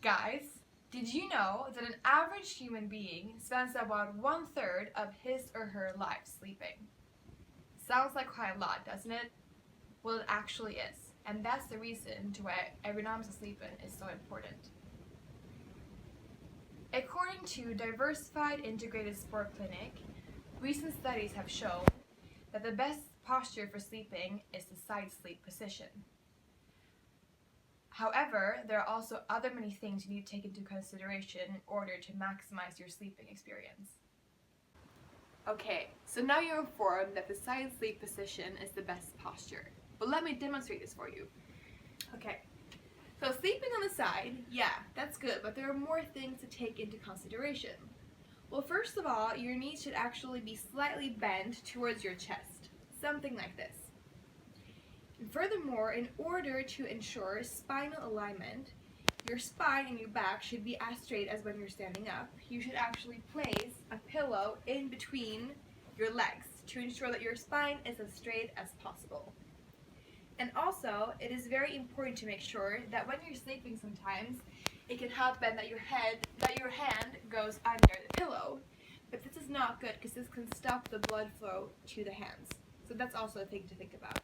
Guys, did you know that an average human being spends about 1/3 of his or her life sleeping? Sounds like quite a lot, doesn't it? Well, it actually is. And that's the reason to why ergonomics of sleeping is so important. According to Diversified Integrated Sport Clinic, recent studies have shown that the best posture for sleeping is the side sleep position. However, there are also other many things you need to take into consideration in order to maximize your sleeping experience. Okay, so now you're informed that the side sleep position is the best posture. But let me demonstrate this for you. Okay, so sleeping on the side, yeah, that's good, but there are more things to take into consideration. Well, first of all, your knees should actually be slightly bent towards your chest, something like this. And furthermore, in order to ensure spinal alignment, your spine and your back should be as straight as when you're standing up. You should actually place a pillow in between your legs to ensure that your spine is as straight as possible. And also, it is very important to make sure that when you're sleeping sometimes, it can happen that your hand goes under the pillow. But this is not good because this can stop the blood flow to the hands. So that's also a thing to think about.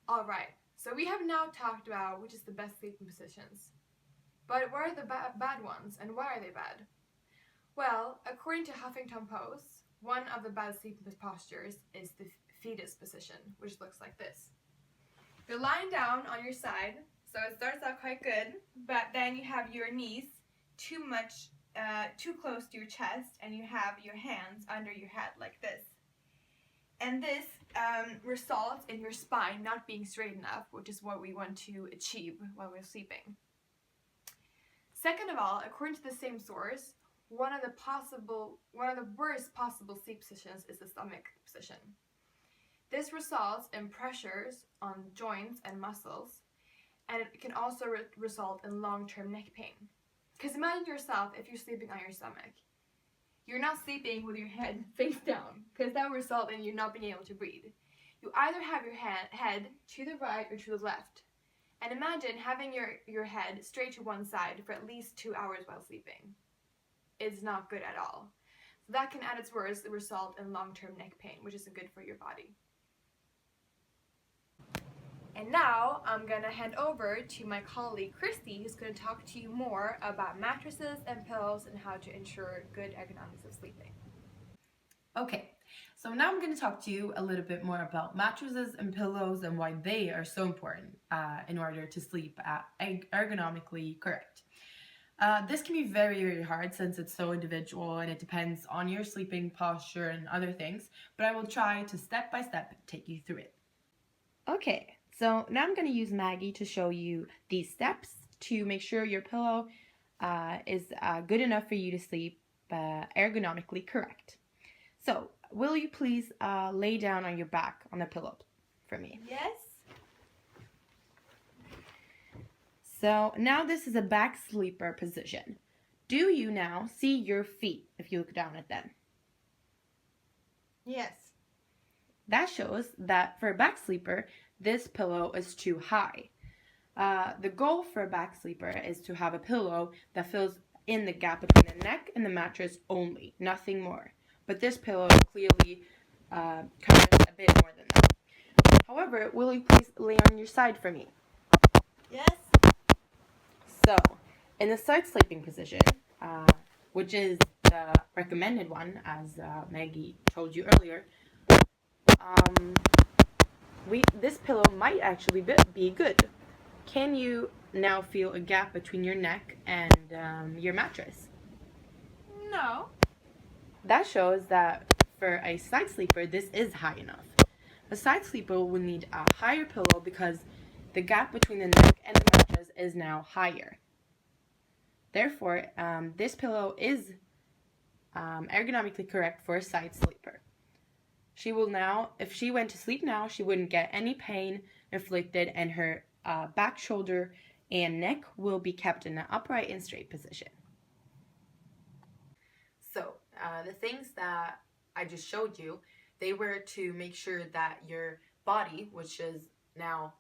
Alright, so we have now talked about which is the best sleeping positions. But what are the bad ones, and why are they bad? Well, according to Huffington Post, one of the bad sleeping postures is the fetus position, which looks like this. You're lying down on your side, so it starts out quite good, but then you have your knees too close to your chest, and you have your hands under your head like this. And this results in your spine not being straight enough, which is what we want to achieve while we're sleeping. Second of all, according to the same source, one of the worst possible sleep positions is the stomach position. This results in pressures on joints and muscles, and it can also result in long-term neck pain. Because imagine yourself if you're sleeping on your stomach. You're not sleeping with your head face down, because that will result in you not being able to breathe. You either have your head to the right or to the left. And imagine having your head straight to one side for at least 2 hours while sleeping. It's not good at all. So that can, at its worst, result in long-term neck pain, which isn't good for your body. And now I'm going to hand over to my colleague Christy, who's going to talk to you more about mattresses and pillows and how to ensure good ergonomics of sleeping. Okay, so now I'm going to talk to you a little bit more about mattresses and pillows and why they are so important in order to sleep ergonomically correct. This can be very, very hard since it's so individual and it depends on your sleeping posture and other things, but I will try to step by step take you through it. Okay, so now I'm going to use Maggie to show you these steps to make sure your pillow is good enough for you to sleep ergonomically correct. So, will you please lay down on your back on the pillow for me? Yes. So, now this is a back sleeper position. Do you now see your feet if you look down at them? Yes. That shows that for a back sleeper, this pillow is too high. The goal for a back sleeper is to have a pillow that fills in the gap between the neck and the mattress only, nothing more. But this pillow clearly covers a bit more than that. However, will you please lay on your side for me? Yes. So, in the side sleeping position, which is the recommended one, as Maggie told you earlier, this pillow might actually be good. Can you now feel a gap between your neck and your mattress? No. That shows that for a side sleeper, this is high enough. A side sleeper will need a higher pillow because the gap between the neck and the mattress is now higher. Therefore, this pillow is ergonomically correct for a side sleeper. She will now, if she went to sleep now, she wouldn't get any pain inflicted, and her back, shoulder, and neck will be kept in an upright and straight position. So, the things that I just showed you, they were to make sure that your body, which is now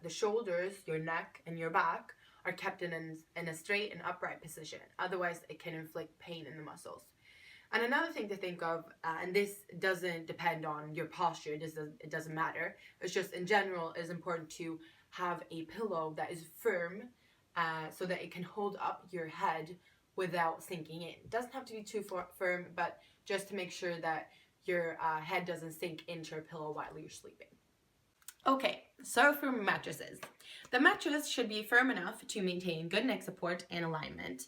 the shoulders, your neck, and your back, are kept in a straight and upright position. Otherwise, it can inflict pain in the muscles. And another thing to think of, and this doesn't depend on your posture, it doesn't matter. It's just in general, it's important to have a pillow that is firm so that it can hold up your head without sinking in. It doesn't have to be too firm, but just to make sure that your head doesn't sink into your pillow while you're sleeping. Okay, so for mattresses. The mattress should be firm enough to maintain good neck support and alignment.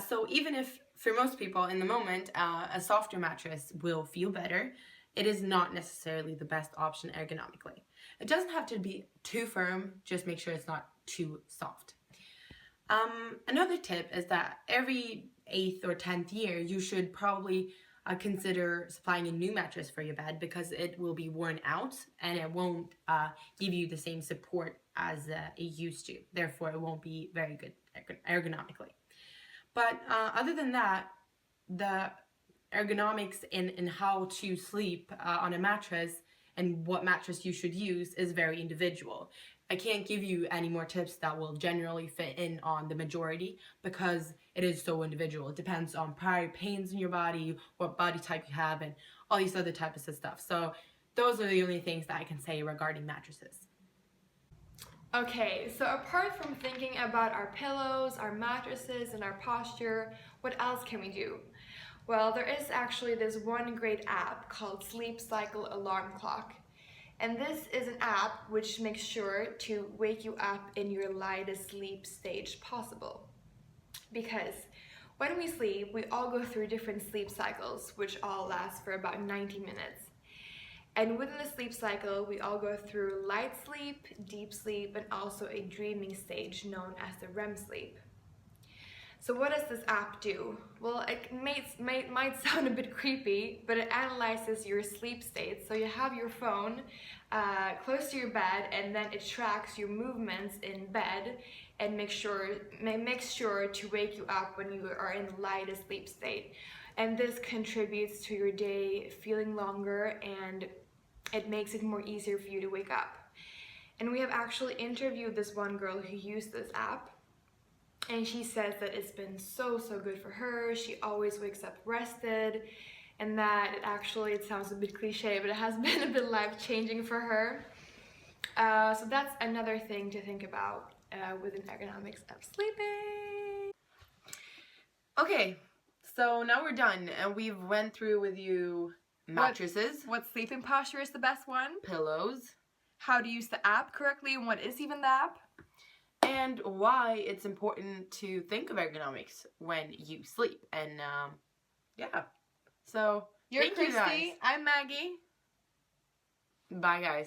So even if for most people in the moment a softer mattress will feel better, it is not necessarily the best option ergonomically. It doesn't have to be too firm, just make sure it's not too soft. Another tip is that every 8th or 10th year you should probably consider supplying a new mattress for your bed, because it will be worn out and it won't give you the same support as it used to. Therefore, it won't be very good ergonomically. But other than that, the ergonomics in how to sleep on a mattress and what mattress you should use is very individual. I can't give you any more tips that will generally fit in on the majority, because it is so individual. It depends on prior pains in your body, what body type you have, and all these other types of stuff. So those are the only things that I can say regarding mattresses. Okay, so apart from thinking about our pillows, our mattresses, and our posture, what else can we do? Well, there is actually this one great app called Sleep Cycle Alarm Clock. And this is an app which makes sure to wake you up in your lightest sleep stage possible. Because when we sleep, we all go through different sleep cycles, which all last for about 90 minutes. And within the sleep cycle, we all go through light sleep, deep sleep, and also a dreaming stage known as the REM sleep. So what does this app do? Well, it might sound a bit creepy, but it analyzes your sleep state. So you have your phone close to your bed, and then it tracks your movements in bed and makes sure to wake you up when you are in the lightest sleep state. And this contributes to your day feeling longer, and it makes it more easier for you to wake up. And we have actually interviewed this one girl who used this app, and she says that it's been so good for her. She always wakes up rested, and that it sounds a bit cliche, but it has been a bit life-changing for her. So that's another thing to think about within ergonomics of sleeping. Okay, so now we're done, and we've went through with you mattresses, What sleeping posture is the best one, pillows, how to use the app correctly, and what is even the app, and why it's important to think of ergonomics when you sleep. And yeah, so you're thank you guys. Christie, I'm Maggie. Bye guys.